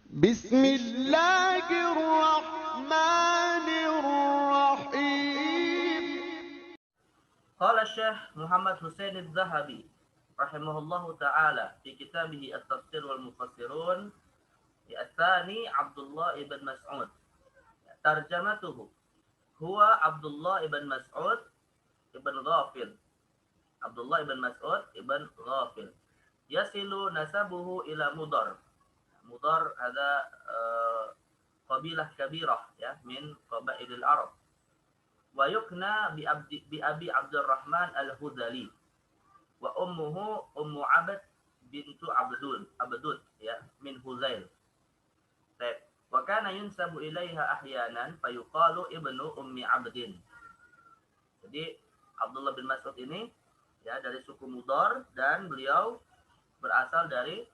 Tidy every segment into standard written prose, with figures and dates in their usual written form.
بسم الله الرحمن الرحيم. قال الشيخ محمد حسين الذهبي رحمه الله تعالى في كتابه التفسير والمفسرون الثاني عبد الله بن مسعود ترجمته هو عبد الله بن مسعود بن غافل عبد الله بن مسعود بن غافل يصل نسبه إلى مضر. Mudar ada qabilah kabirah ya min qabailil Arab. Wa yukna bi Abi Abdurrahman Al-Hudali wa ummuhu Ummu Abd bintu Abdud ya min Huzail. Baik. Wa kana yunsabu ilaiha ahyanan fayuqalu ibnu Ummi Abdin. Jadi Abdullah bin Mas'ud ini ya dari suku Mudar dan beliau berasal dari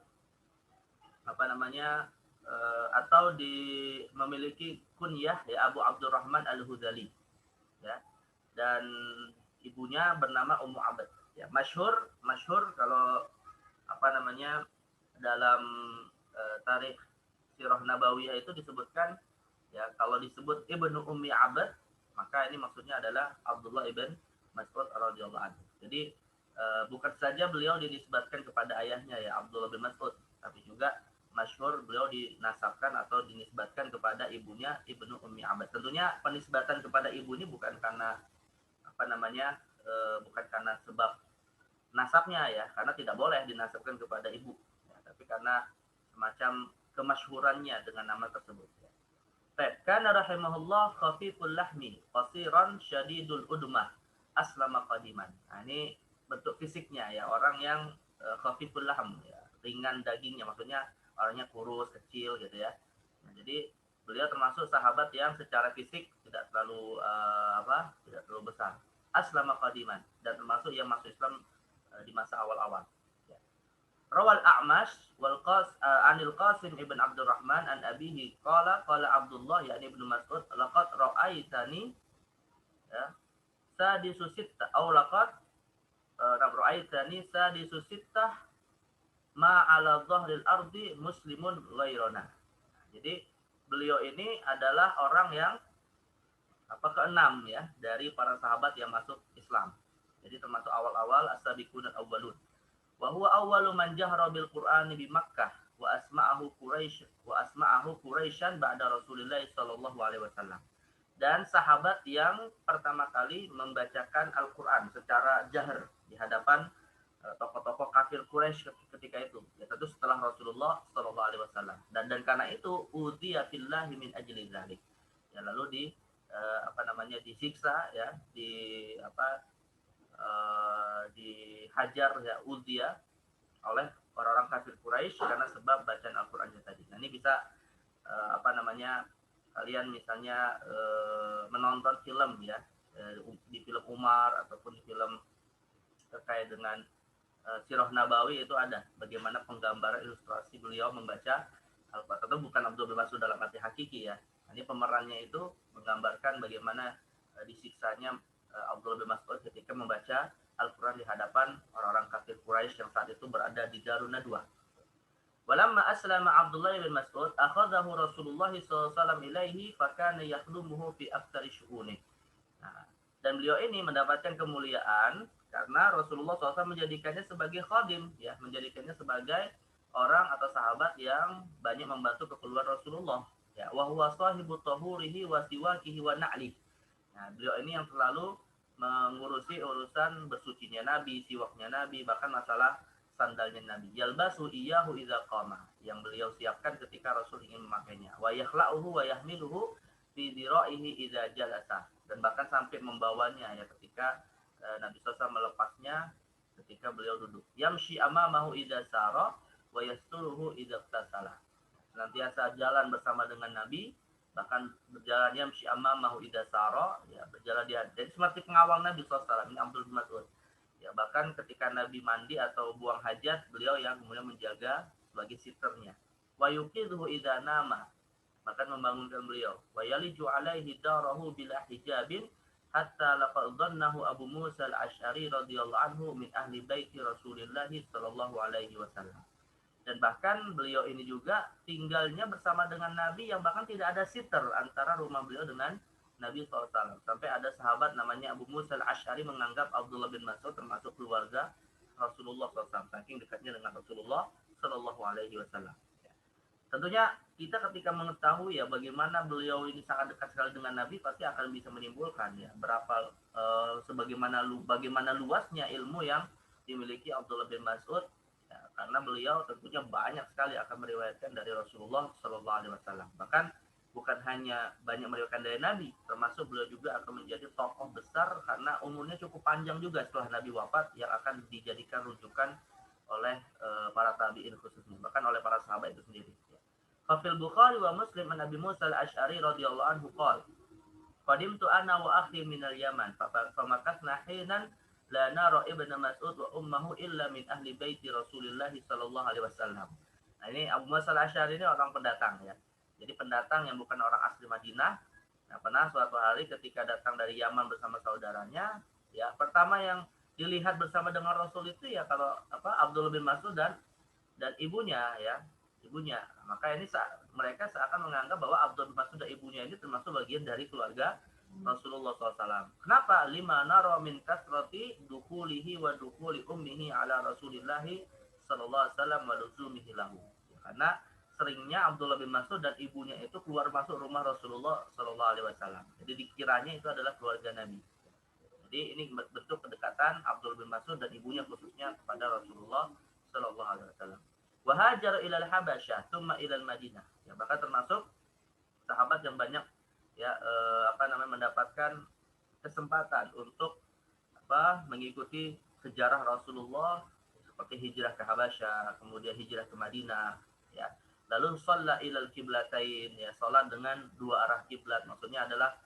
atau memiliki kunyah ya Abu Abdurrahman Al-Hudali ya, dan ibunya bernama Ummu Abd ya. Masyhur kalau dalam tarikh Sirah Nabawiyah itu disebutkan ya, kalau disebut Ibnu Ummi Abd maka ini maksudnya adalah Abdullah ibn Mas'ud radhiyallahu anhu. Jadi bukan saja beliau dinisbatkan kepada ayahnya ya Abdullah bin Mas'ud, tapi juga masyhur beliau dinasabkan atau dinisbatkan kepada ibunya Ibnu Ummi Abd. Tentunya penisbatan kepada ibu ini bukan karena bukan karena sebab nasabnya ya, karena tidak boleh dinasabkan kepada ibu ya, tapi karena semacam kemasyhurannya dengan nama tersebut ya. Kana rahimahullah khafiful lahmi qasiran syadidul udmah aslama qadiman. Nah, ini bentuk fisiknya ya, orang yang khafiful lahm ya, ringan dagingnya, maksudnya orangnya kurus, kecil gitu ya. Nah, jadi beliau termasuk sahabat yang secara fisik tidak terlalu besar. Aslama qadiman, dan termasuk yang masuk Islam di masa awal-awal. Ya. Rawal A'mash anil Qasim ibn Abdurrahman an abihi qala Abdullah yakni ibnu Mas'ud laqad ra'aitani ya sadisu sittah aw laqad ra'aitani sadisu sittah ma'ala dhahril ardi muslimun ghairana. Jadi beliau ini adalah orang yang keenam ya dari para sahabat yang masuk Islam. Jadi termasuk awal-awal as-sabiqun al-awwalun. Wa huwa awwalu man jahra bil Qur'ani bi Makkah wa asma'ahu Quraisyan ba'da Rasulillah sallallahu alaihi wasallam. Dan sahabat yang pertama kali membacakan Al-Qur'an secara jahr di hadapan tokoh-tokoh kafir Quraisy ketika itu ya, tentu setelah Rasulullah Shallallahu Alaihi Wasallam, dan karena itu udiya fillahi min ajli dzalik ya, lalu disiksa ya, dihajar ya, udiya oleh orang-orang kafir Quraisy karena sebab bacaan Al-Qur'annya tadi. Nah, ini bisa kalian misalnya menonton film ya, di film Umar ataupun di film terkait dengan Sirah Nabawi itu ada bagaimana penggambaran ilustrasi beliau membaca Al-Quran. Tentu bukan Abdul bin Mas'ud dalam arti hakiki ya. Ini pemerannya itu menggambarkan bagaimana disiksanya Abdul bin Mas'ud ketika membaca Al-Quran di hadapan orang-orang kafir Quraisy yang saat itu berada di Darun Nadwa. Walamma aslama Abdullah bin Mas'ud akhadahu Rasulullah SAW ilaihi fakana yakhdumuhu fi aktsari syu'unih. Nah, dan beliau ini mendapatkan kemuliaan karena Rasulullah SAW menjadikannya sebagai khadim ya, menjadikannya sebagai orang atau sahabat yang banyak membantu keperluan Rasulullah ya. Wa huwa sahibu tahurihi wa siwakihi wa na'li. Nah, beliau ini yang selalu mengurusi urusan bersucinya Nabi, siwaknya Nabi, bahkan masalah sandalnya Nabi. Yalbasu iyyahu idza qama, yang beliau siapkan ketika Rasul ingin memakainya. Wa yakhla'uhu wa yahmiluhu fi dira'ihi idza jalasa, dan bahkan sampai membawanya ya ketika Nabi SAW melepasnya ketika beliau duduk. Yamshi amamahu idza sara wa yasturuhu idza tasala. Senantiasa jalan bersama dengan Nabi, bahkan berjalan yamshi amamahu idza sara ya, berjalan dia. Jadi seperti pengawal Nabi SAW, ini Abdul bin Mas'ud. Ya, bahkan ketika Nabi mandi atau buang hajat, beliau yang kemudian menjaga sebagai siternya. Wa yuqidhu idza nama, bahkan membangunkan beliau. Wa yaliju alaihi darahu bila hijabin hatta laqad dhannahu Abu Musa al-Asy'ari radhiyallahu anhu min ahli baiti Rasulillah sallallahu alaihi wasallam. Dan bahkan beliau ini juga tinggalnya bersama dengan Nabi yang bahkan tidak ada sitter antara rumah beliau dengan Nabi SAW. Sampai ada sahabat namanya Abu Musa al-Ash'ari menganggap Abdullah bin Mas'ud termasuk keluarga Rasulullah SAW. Saking dekatnya dengan Rasulullah SAW. Tentunya kita ketika mengetahui ya bagaimana beliau ini sangat dekat sekali dengan Nabi, pasti akan bisa menimbulkan ya berapa bagaimana luasnya ilmu yang dimiliki Abdullah bin Mas'ud ya, karena beliau tentunya banyak sekali akan meriwayatkan dari Rasulullah Shallallahu Alaihi Wasallam. Bahkan bukan hanya banyak meriwayatkan dari Nabi, termasuk beliau juga akan menjadi tokoh besar karena umurnya cukup panjang juga setelah Nabi wafat yang akan dijadikan rujukan oleh para tabi'in khususnya, bahkan oleh para sahabat itu sendiri. Fafil Bukhari wa Muslim an Abi Musa al-Ash'ari radhiyallahu anhu qala qadimtu ana wa akhi min al-Yaman famakasna hinan la nara ibna Mas'ud wa ummuhu illa min ahli baiti Rasulillah sallallahu alaihi wasallam. Nah, ini Abu Musa al-Ash'ari ini orang pendatang ya. Jadi pendatang yang bukan orang asli Madinah. Nah, pernah suatu hari ketika datang dari Yaman bersama saudaranya, ya pertama yang dilihat bersama dengan Rasul itu ya kalau Abdullah bin Mas'ud dan ibunya ya. Ibunya. Maka ini mereka seakan menganggap bahwa Abdullah bin Mas'ud dan ibunya ini termasuk bagian dari keluarga Rasulullah SAW. Kenapa? Lima naro min kasrati dukhulihi wa dukhuli ummihi ala Rasulillahi sallallahu alaihi wasallam wa luzumihi lahu. Karena seringnya Abdullah bin Mas'ud dan ibunya itu keluar masuk rumah Rasulullah sallallahu alaihi wasallam. Jadi dikiranya itu adalah keluarga Nabi. Jadi ini bentuk kedekatan Abdullah bin Mas'ud dan ibunya khususnya kepada Rasulullah sallallahu alaihi wasallam. Wahajar ilal Habasyah, thumma ilal Madinah. Ya, bahkan termasuk sahabat yang banyak ya mendapatkan kesempatan untuk mengikuti sejarah Rasulullah seperti hijrah ke Habasyah, kemudian hijrah ke Madinah, ya. Lalu shalla ilal kiblatain, ya, salat dengan dua arah kiblat. Maksudnya adalah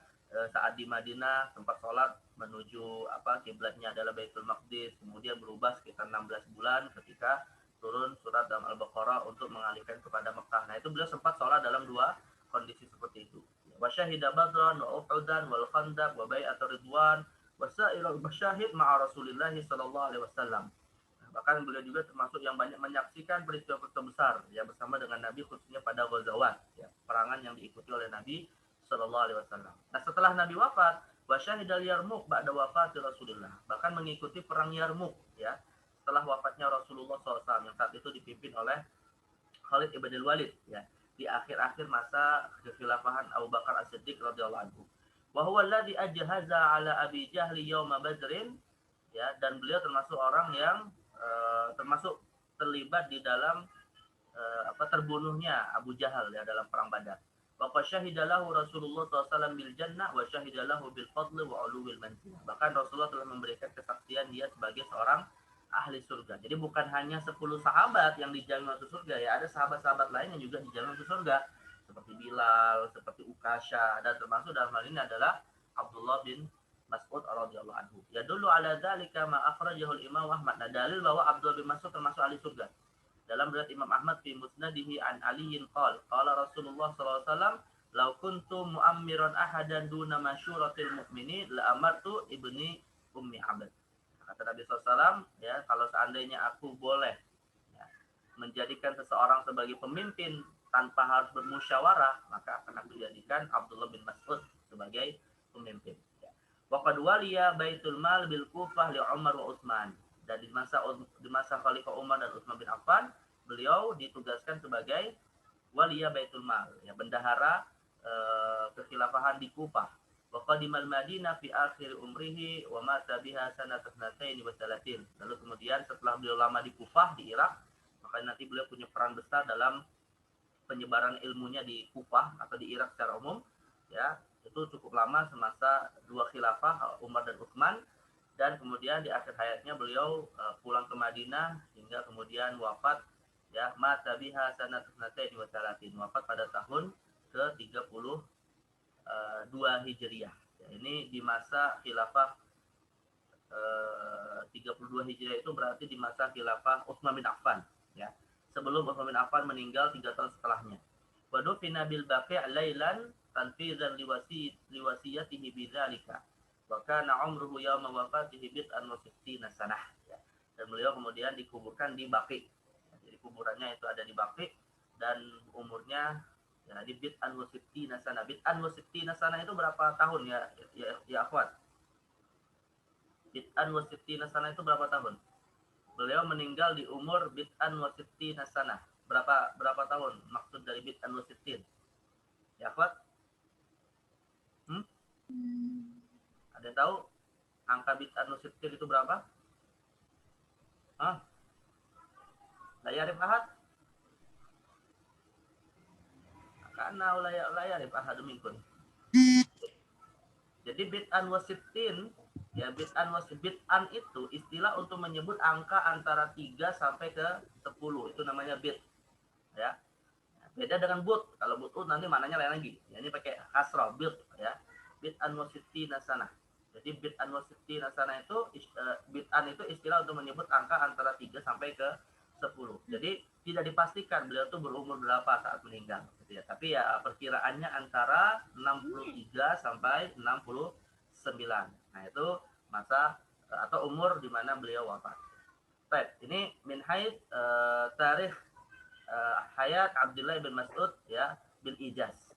saat di Madinah tempat salat menuju kiblatnya adalah Baitul Maqdis, kemudian berubah sekitar 16 bulan ketika turun surat dalam Al-Baqarah untuk mengalihkan kepada Mekah. Nah, itu beliau sempat sholat dalam dua kondisi seperti itu. Wa syahida badran wa uhudan wal khandaq wa bai'at ridwan wa sa'irul masyahid ma'a Rasulillah sallallahu alaihi wasallam. Bahkan beliau juga termasuk yang banyak menyaksikan peristiwa-peristiwa besar ya bersama dengan Nabi khususnya pada Ghazawat, ya, perangan yang diikuti oleh Nabi sallallahu alaihi wasallam. Nah, setelah Nabi wafat, wa syahidal Yarmuk ba'da wafati Rasulillah. Bahkan mengikuti perang Yarmuk, ya. Setelah wafatnya Rasulullah SAW yang saat itu dipimpin oleh Khalid ibn al-Walid ya di akhir-akhir masa kekhilafahan Abu Bakar As-Siddiq radhiyallahu anhu. Wa huwa alladhi ajhaza ala Abi Jahli yauma Badrin ya, dan beliau termasuk orang yang termasuk terlibat di dalam terbunuhnya Abu Jahal ya dalam perang Badar. Wa qad syahidalahu Rasulullah SAW bil jannah wa syahidalahu bil fadli wa uluwil manzilah. Bahkan Rasulullah telah memberikan kesaksian dia sebagai seorang ahli surga. Jadi bukan hanya 10 sahabat yang dijamin masuk surga ya, ada sahabat-sahabat lain yang juga dijamin masuk surga seperti Bilal, seperti Ukasha, dan termasuk dalam hal ini adalah Abdullah bin Mas'ud radhiyallahu anhu. Ya dulu ala dzalika ma akhrajahu al-Imam Ahmad. Nah, dalil bahwa Abdullah bin Mas'ud termasuk ahli surga. Dalam riwayat Imam Ahmad fi musnadihi an Aliin qala Rasulullah sallallahu alaihi wasallam law kuntu mu'ammiran ahadan duna masyuratil mu'minin la amartu ibni ummi abd. Kata Nabi SAW, ya, kalau seandainya aku boleh ya, menjadikan seseorang sebagai pemimpin tanpa harus bermusyawarah, maka akan aku jadikan Abdullah bin Mas'ud sebagai pemimpin. Wa qad waliya Baitul Mal bil Kufah li Umar wa Utsman. Dan di masa Khalifah Umar dan Utsman bin Affan, beliau ditugaskan sebagai waliya Baitul Mal, ya, bendahara kekhilafahan di Kufah. Wa qadimal Madinah fi akhir umrihi wa mata biha sanata 32. Lalu kemudian setelah beliau lama di Kufah di Irak, maka nanti beliau punya peran besar dalam penyebaran ilmunya di Kufah atau di Irak secara umum, ya. Itu cukup lama semasa dua khilafah Umar dan Utsman, dan kemudian di akhir hayatnya beliau pulang ke Madinah hingga kemudian wafat, ya, mata biha sanata 32, wafat pada tahun ke-32 Hijriah. Ya, ini di masa khilafah 32 Hijriah itu berarti di masa khilafah Utsman bin Affan, ya. Sebelum Utsman bin Affan meninggal 3 tahun setelahnya. Wa dufina bil Baqi' lailan tanfizan liwasiyatihi bidzalika. Wa kana umruhu yawma wafatihi bid'an wa sittina sanah. Ya. Dan beliau kemudian dikuburkan di Baqi'. Jadi kuburannya itu ada di Baqi, dan umurnya ya di bid'an wa sittina sana. Bid'an wa sittina sana itu berapa tahun ya akhwat? Bid'an wa sittina sana itu berapa tahun? Beliau meninggal di umur bid'an wa sittina sana. Berapa tahun maksud dari bid'an wa sittin? Ya akhwat? Ada yang tahu angka bid'an wa sittin itu berapa? Hah? La yarif ahad? Karena la yarif ahad minkum. Jadi bid'an wa sittin, ya bid'an itu istilah untuk menyebut angka antara 3 sampai ke 10. Itu namanya bid. Ya. Beda dengan but. Kalau but nanti maknanya lain lagi. Ya, ini pakai kasrah bid ya. Bid'an wa sittina sana. Jadi bid'an wa sittina sana itu bid'an itu istilah untuk menyebut angka antara 3 sampai ke 10. Jadi tidak dipastikan beliau itu berumur berapa saat meninggal gitu ya. Tapi ya perkiraannya antara 63 sampai 69. Nah, itu masa atau umur di mana beliau wafat. Baik, ini min haid tarikh hayat Abdullah bin Mas'ud ya bil ijaz.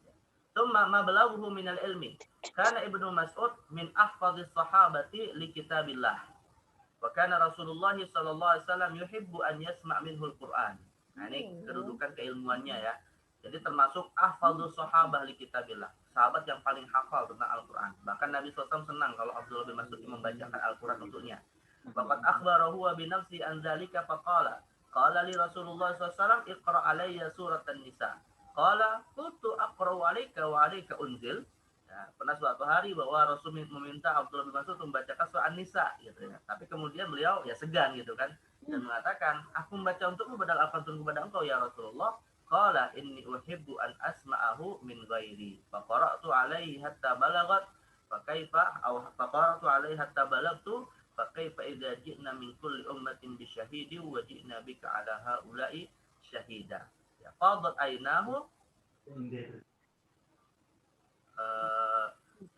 Tsumma ma balaghuhu min al-ilmi. Kana Ibnu Mas'ud min ahfadhis sahabati li kitabillah. Wa kana Rasulullah sallallahu alaihi wasallam yuhibbu an yasma' minhu al-Qur'an. Nah, ini kedudukan keilmuannya ya. Jadi termasuk ahfadhus sahabah li kitabillah. Sahabat yang paling hafal tentang Al-Qur'an. Bahkan Nabi SAW senang kalau Abdullah bin Mas'ud membacakan Al-Qur'an untuknya. Waqad akhbarahu wa bi nafsi an dzalika faqala qala li Rasulullah SAW iqra alayya surat an-nisa. Qala kuntu aqra'u alayka wa alayka unzil. Ya, pernah suatu hari bahwa Rasul meminta Abdullah bin Mas'ud membacakan surah An-Nisa gitu ya. Tapi kemudian beliau ya segan gitu kan dan mengatakan, "Aku membaca untukmu padahal apa turun kepada engkau ya Rasulullah." Qala inni uhibbu an asma'ahu min ghairi. Fa qara'tu 'alaihi hatta balagat fa kaifa aw fa qara'tu 'alaihi hatta balagtu fa kaifa idza ji'na min kulli ummatin bi syahidin wa ji'na bika 'ala haula'i syahida. Ya qadat aynahu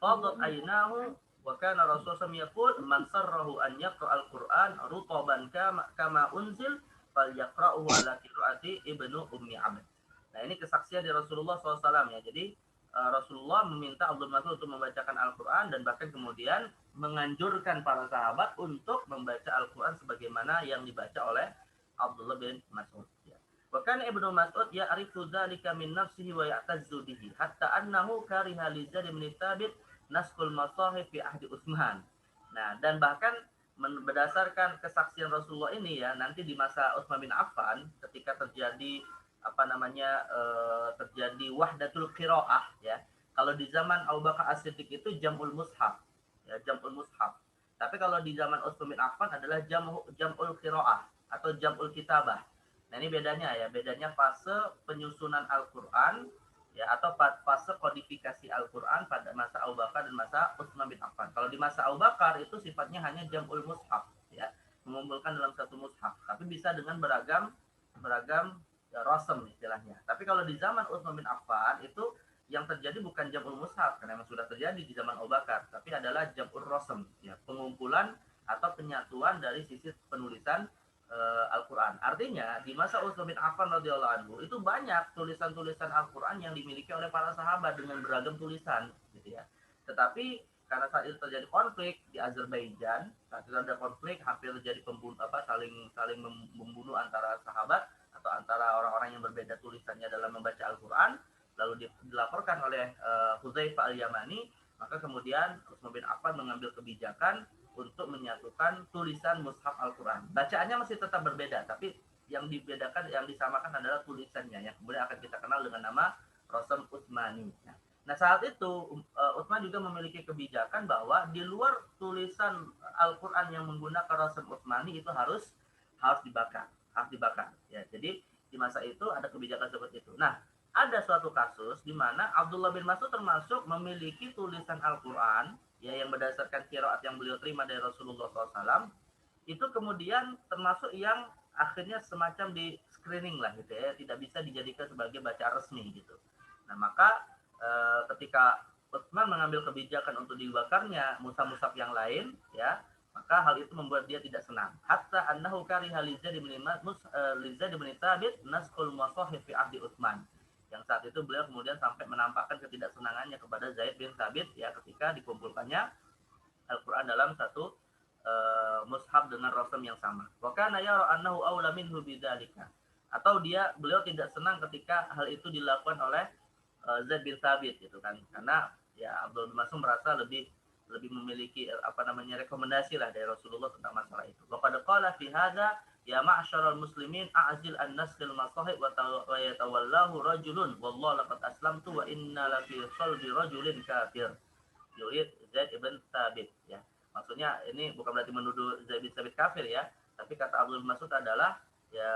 fadat aynahu wa kana Rasulullah yaqul man sarrahu an yaqra al-Qur'an rutaban kama unzil falyaqra'uhu ala qira'ati Ibnu Ummi Abd. Nah, ini kesaksian dari Rasulullah SAW ya. Jadi Rasulullah meminta Abdul Mas'ud untuk membacakan Al-Qur'an dan bahkan kemudian menganjurkan para sahabat untuk membaca Al-Qur'an sebagaimana yang dibaca oleh Abdullah bin Mas'ud ya. Wa kana Ibnu Mas'ud ya'rifu dzalika min nafsihi wa ya'tazzu bihi hatta annahu kariha li Zaid bin Thabit naskul masahif fi ahdi Utsman. Nah, dan bahkan berdasarkan kesaksian Rasulullah ini ya, nanti di masa Utsman bin Affan ketika terjadi terjadi wahdatul qiraah ya. Kalau di zaman Abu Bakar As-Siddiq itu jam'ul mushaf ya, jam'ul mushaf. Tapi kalau di zaman Utsman bin Affan adalah jam'ul qiraah atau jam'ul kitabah. Nah, ini bedanya ya, bedanya fase penyusunan Al-Qur'an ya atau fase kodifikasi Al-Qur'an pada masa Abu Bakar dan masa Utsman bin Affan. Kalau di masa Abu Bakar itu sifatnya hanya jam'ul mushaf ya, mengumpulkan dalam satu mushaf, tapi bisa dengan beragam ya, rasam istilahnya. Tapi kalau di zaman Utsman bin Affan itu yang terjadi bukan jam'ul mushaf karena memang sudah terjadi di zaman Abu Bakar, tapi adalah jam'ul rasam ya, pengumpulan atau penyatuan dari sisi penulisan Al-Quran. Artinya di masa Utsman bin Affan radhiyallahu anhu itu banyak tulisan-tulisan Al-Quran yang dimiliki oleh para sahabat dengan beragam tulisan, gitu ya. Tetapi karena saat itu terjadi konflik di Azerbaijan, saat itu ada konflik hampir terjadi saling membunuh antara sahabat atau antara orang-orang yang berbeda tulisannya dalam membaca Al-Quran, lalu dilaporkan oleh Hudzaifah Al-Yamani, maka kemudian Utsman bin Affan mengambil kebijakan untuk menyatukan tulisan mushaf Al-Quran. Bacaannya masih tetap berbeda, tapi yang dibedakan, yang disamakan adalah tulisannya, yang kemudian akan kita kenal dengan nama Rasam Utsmani. Nah, saat itu Utsman juga memiliki kebijakan bahwa di luar tulisan Al-Quran yang menggunakan Rasam Utsmani itu harus dibakar, Ya, jadi di masa itu ada kebijakan seperti itu. Nah, ada suatu kasus di mana Abdullah bin Mas'ud termasuk memiliki tulisan Al-Quran ya yang berdasarkan qiraat yang beliau terima dari Rasulullah SAW, itu kemudian termasuk yang akhirnya semacam di screening lah gitu ya, tidak bisa dijadikan sebagai bacaan resmi gitu. Nah, maka ketika Utsman mengambil kebijakan untuk dibakarnya mushaf-mushaf yang lain ya, maka hal itu membuat dia tidak senang. Hatta annahu kariha li Zaid bin Thabit nasqul musahhif fi ahdi Utsman. Yang saat itu beliau kemudian sampai menampakkan ketidaksenangannya kepada Zaid bin Thabit ya ketika dikumpulkannya Al-Qur'an dalam satu mushaf dengan rasul yang sama. Wa kana yara annahu aula minhu bidzalika. Atau beliau tidak senang ketika hal itu dilakukan oleh Zaid bin Thabit gitu kan. Karena ya Abdullah bin Mas'ud merasa lebih memiliki rekomendasi lah dari Rasulullah tentang masalah itu. Wa qad qala fi hadza ya ma'syaral muslimin a'zil an-naslil masahib wa yatawallahu rajulun wallahu laqad aslamtu wa inna la fi qalbi rajulin kafir. Yurid Zaid bin Thabit ya. Maksudnya ini bukan berarti menuduh Zaid bin Thabit kafir ya, tapi kata Abdul Mas'ud adalah ya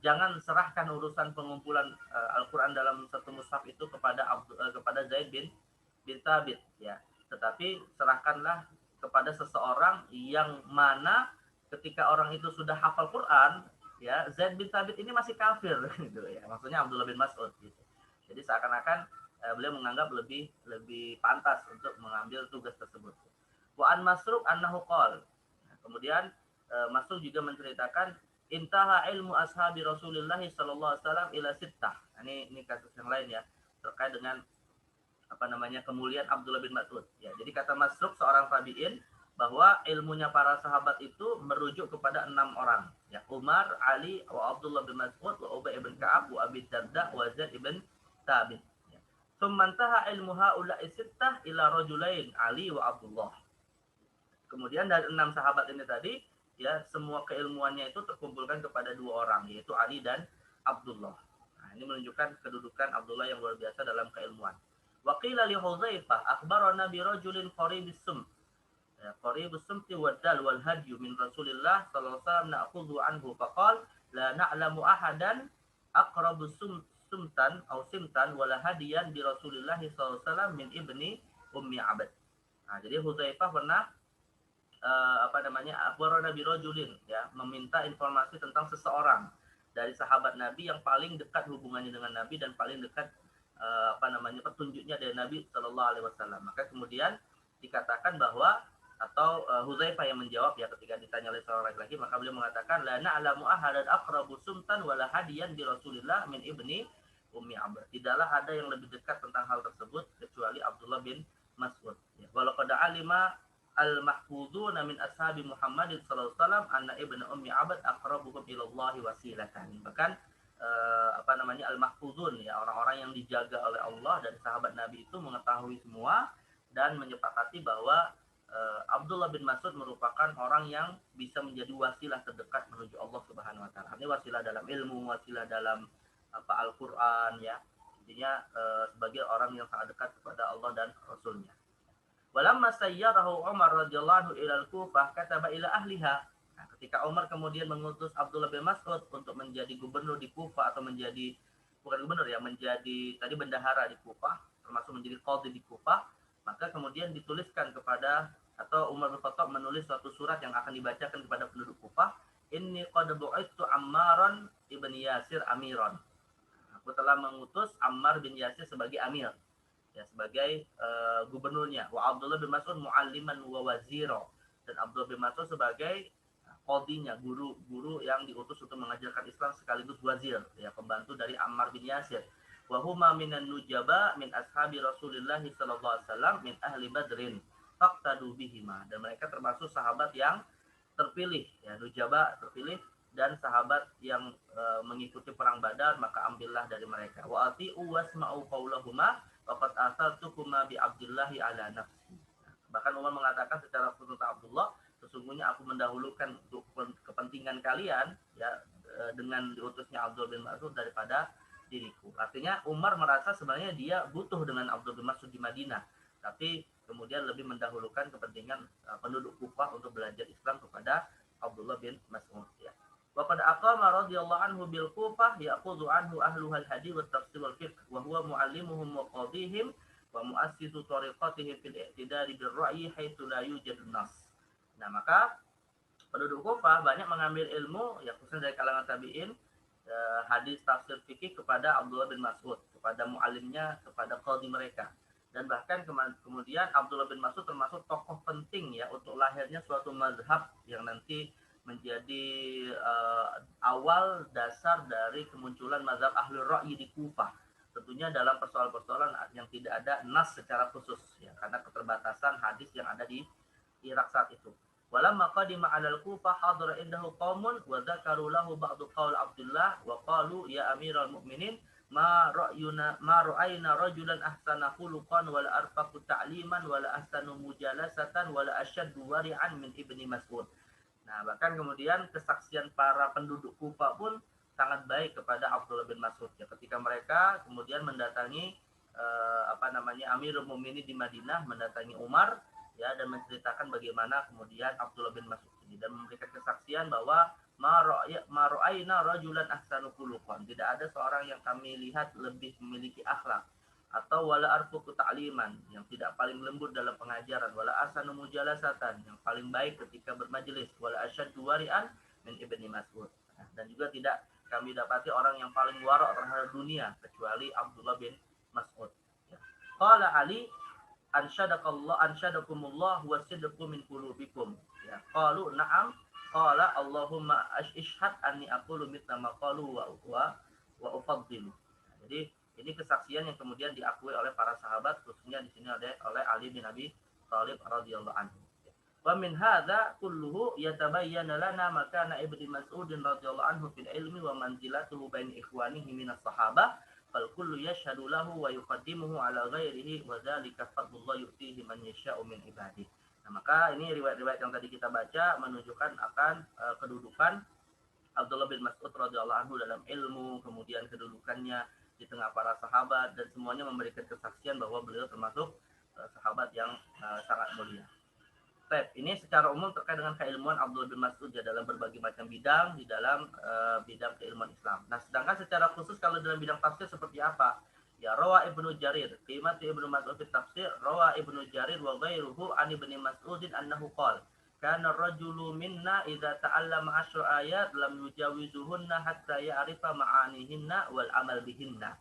jangan serahkan urusan pengumpulan Al-Qur'an dalam satu mushaf itu kepada Zaid bin Thabit ya. Tetapi serahkanlah kepada seseorang yang mana ketika orang itu sudah hafal Quran ya, Zaid bin Thabit ini masih kafir gitu ya. Maksudnya Abdullah bin Mas'ud gitu. Jadi seakan-akan beliau menganggap lebih pantas untuk mengambil tugas tersebut. Wa an Masruq annahu qol. Kemudian Masruq juga menceritakan intaha ilmu ashabi Rasulullah sallallahu alaihi wasallam ila sittah. Ini kasus yang lain ya terkait dengan kemuliaan Abdullah bin Mas'ud ya. Jadi kata Masruq seorang tabi'in bahwa ilmunya para sahabat itu merujuk kepada 6 orang ya, Umar, Ali, wa Abdullah bin Mas'ud, wa Ubay bin Ka'ab, wa Abi Darda, wa Zaid bin Thabit. Sumantaha ilmu haula'i sittah ila rajulain Ali wa Abdullah. Kemudian dari 6 sahabat ini tadi ya semua keilmuannya itu terkumpulkan kepada 2 orang yaitu Ali dan Abdullah. Nah, ini menunjukkan kedudukan Abdullah yang luar biasa dalam keilmuan. Wa qila li Hudzaifah akhbarana bi rajulin qaribis sum. Ya, qaribus sumti wad dal wal hadyu min Rasulillah sallallahu alaihi wasallam na'khudhu anhu faqala la na'lamu ahadan aqrabus sumtan atau simtan wala hadiyan di Rasulullah SAW min ibni Ummi Abad. Nah, jadi Hudzaifah pernah akhbarana bi rajulin ya, meminta informasi tentang seseorang dari sahabat Nabi yang paling dekat hubungannya dengan Nabi dan paling dekat petunjuknya dari Nabi sallallahu alaihi wasallam. Maka kemudian dikatakan bahwa Hudzaifah yang menjawab ya ketika ditanya oleh seorang laki-laki, maka beliau mengatakan la na'lamu ahadan aqrabu sumtan wala hadiyan bi Rasulillah min ibni Ummi Abad. Tidaklah ada yang lebih dekat tentang hal tersebut kecuali Abdullah bin Mas'ud. Ya, walau qad alima al-mahfuzuna min ashabi Muhammadin sallallahu alaihi wasallam anna ibnu Ummi Abad aqrabuhum ila Allah wasilatan. Bahkan al-mahfuzun ya, orang-orang yang dijaga oleh Allah dari sahabat Nabi itu mengetahui semua dan menyepakati bahwa Abdullah bin Mas'ud merupakan orang yang bisa menjadi wasilah terdekat menuju Allah Subhanahu wa taala. Ini wasilah dalam ilmu, wasilah dalam Al-Qur'an ya. Intinya sebagai orang yang sangat dekat kepada Allah dan Rasulnya. Walamma sayyarahu Umar radhiyallahu anhu ila al-Kufah kataba ila ahliha. Nah, ketika Umar kemudian mengutus Abdullah bin Mas'ud untuk menjadi gubernur di Kufah atau menjadi bendahara di Kufah, termasuk menjadi qadhi di Kufah, maka kemudian dituliskan kepada atau Umar bin Khattab menulis suatu surat yang akan dibacakan kepada penduduk Kufah, inni qad bu'ittu Ammaran ibn Yasir amiran. Aku telah mengutus Ammar bin Yasir sebagai amir, ya, sebagai gubernurnya. Wa Abdullah bin Mas'ud mualliman wa wazira, dan Abdullah bin Mas'ud sebagai qadhinya, guru yang diutus untuk mengajarkan Islam sekaligus wazir, ya, pembantu dari Ammar bin Yasir. Wa huma minan nujaba min ashabi Rasulillah sallallahu alaihi wasallam min ahli Badrin faqtadu bihima, dan mereka termasuk sahabat yang terpilih ya, nujaba terpilih dan sahabat yang mengikuti perang Badar, maka ambillah dari mereka. Wa ati'u wasma'u qaulahuma wa qad athartukuma bi Abdillahi ala nafsi. Bahkan Umar mengatakan secara khusus Abdullah, sesungguhnya aku mendahulukan untuk kepentingan kalian ya dengan diutusnya Abdullah bin Mas'ud daripada diriku. Artinya Umar merasa sebenarnya dia butuh dengan Abdullah bin Mas'ud di Madinah, tapi kemudian lebih mendahulukan kepentingan penduduk Kufah untuk belajar Islam kepada Abdullah bin Mas'ud ya. Wa qad aqama radhiyallahu anhu bil Kufah ya'khudhu anhu ahluhal hadith wat tafsir wal fiqh wa huwa muallimuhum wa qadhihim wa muassisu tariqatihim fil i'tidari bir ra'yi haitsu la yujadu nas. Nah, maka penduduk Kufah banyak mengambil ilmu ya khususnya dari kalangan tabi'in, hadis tafsir fikih kepada Abdullah bin Mas'ud, kepada muallimnya, kepada qadhi mereka. Dan bahkan kemudian Abdullah bin Mas'ud termasuk tokoh penting ya untuk lahirnya suatu mazhab yang nanti menjadi awal dasar dari kemunculan mazhab Ahlul Ra'yi di Kufah. Tentunya dalam persoalan-persoalan yang tidak ada nas secara khusus ya, karena keterbatasan hadis yang ada di Irak saat itu. Walamma qadima 'alal Kufah hadara indahu qaumun wa dzakaru lahu ba'du qaul Abdullah wa qalu ya Amiral Mu'minin ma ra'ayna rajulan ahsana khuluqan wala arfaqu ta'liman wala ahsanu mujalasatan wala asyaddu wari'an min Ibni Mas'ud. Nah, bahkan kemudian kesaksian para penduduk Kufa pun sangat baik kepada Abdullah bin Mas'ud ya, ketika mereka kemudian mendatangi Amirul Mukminin di Madinah, mendatangi Umar ya, dan menceritakan bagaimana kemudian Abdullah bin Mas'ud ini dan memberikan kesaksian bahwa ma ra'ayna rajulan ahsanu khuluqan, tidak ada seorang yang kami lihat lebih memiliki akhlak, atau wala arfuku ta'liman, yang tidak paling lembut dalam pengajaran, wala asanu mujalasatan, yang paling baik ketika bermajelis, wala asyaddu wari'an min Ibni Mas'ud. Dan juga tidak kami dapati orang yang paling warok terhadap dunia kecuali Abdullah bin Mas'ud. Qala Ali ansyadakumullah wa sidqu min qulubikum. Ya, qalu na'am. Qala Allahumma ishhad anni aqulu mithla ma qalu wa ufaddilu. Jadi ini kesaksian yang kemudian diakui oleh para sahabat, khususnya di sini ada oleh Ali bin Abi Thalib radhiyallahu anhu. Wa min hadza kulluhu yatabayyana lana makana Ibnu Mas'ud radhiyallahu anhu fil ilmi wa manzilatuhu bain ikhwanihi minas sahabah, fal kullu yashhadu lahu wa yuqaddimuhu ala ghairihi wa dzalika fadlullah yu'tihi man yasha'u min ibadihi. Nah, maka ini riwayat-riwayat yang tadi kita baca menunjukkan akan kedudukan Abdullah bin Mas'ud radhiyallahu anhu dalam ilmu, kemudian kedudukannya di tengah para sahabat, dan semuanya memberikan kesaksian bahwa beliau termasuk sahabat yang sangat mulia. Ini secara umum terkait dengan keilmuan Abdullah bin Mas'ud ya, dalam berbagai macam bidang di dalam bidang keilmuan Islam. Nah, sedangkan secara khusus kalau dalam bidang tafsir seperti apa? Ya, rawa Ibnu Jarir, qimatu Ibnu Mas'ud fi tafsir, rawa Ibnu Jarir wa ghairuhu an Ibni Mas'udin annahu qala kana ar-rajulu minna idza ta'allama 10 ayat lam yujawizuhunna hatta ya'rifa ma'anihinna wal amal bihinna.